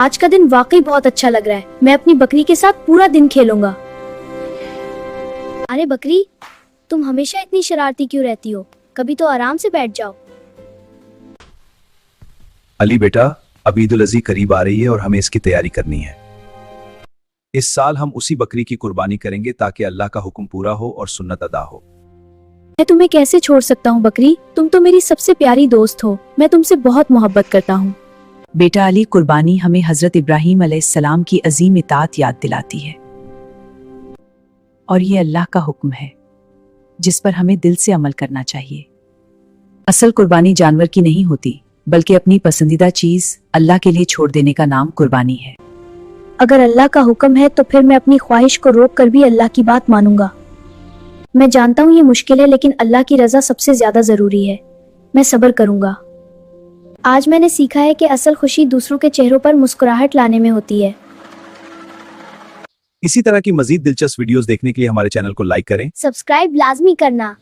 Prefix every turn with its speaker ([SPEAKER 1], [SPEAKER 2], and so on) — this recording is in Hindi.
[SPEAKER 1] आज का दिन वाकई बहुत अच्छा लग रहा है। मैं अपनी बकरी के साथ पूरा दिन खेलूंगा। अरे बकरी, तुम हमेशा इतनी शरारती क्यों रहती हो? कभी तो आराम से बैठ जाओ।
[SPEAKER 2] अली बेटा, अब ईद उल अज़हा करीब आ रही है और हमें इसकी तैयारी करनी है। इस साल हम उसी बकरी की कुर्बानी करेंगे ताकि अल्लाह का हुक्म पूरा हो और सुन्नत अदा हो।
[SPEAKER 1] मैं तुम्हें कैसे छोड़ सकता हूँ बकरी, तुम तो मेरी सबसे प्यारी दोस्त हो। मैं तुमसे बहुत मोहब्बत करता हूँ।
[SPEAKER 3] बेटा अली, कुर्बानी हमें हजरत इब्राहीम अलैहिस्सलाम की अजीम इताअत याद दिलाती है और ये अल्लाह का हुक्म है जिस पर हमें दिल से अमल करना चाहिए। असल कुर्बानी जानवर की नहीं होती, बल्कि अपनी पसंदीदा चीज अल्लाह के लिए छोड़ देने का नाम कुर्बानी है।
[SPEAKER 1] अगर अल्लाह का हुक्म है तो फिर मैं अपनी ख्वाहिश को रोक कर भी अल्लाह की बात मानूंगा। मैं जानता हूँ ये मुश्किल है, लेकिन अल्लाह की रजा सबसे ज्यादा जरूरी है। मैं सब्र करूंगा। आज मैंने सीखा है कि असल खुशी दूसरों के चेहरों पर मुस्कुराहट लाने में होती है।
[SPEAKER 2] इसी तरह की मजीद दिलचस्प वीडियोस देखने के लिए हमारे चैनल को लाइक करें।
[SPEAKER 1] सब्सक्राइब लाजमी करना।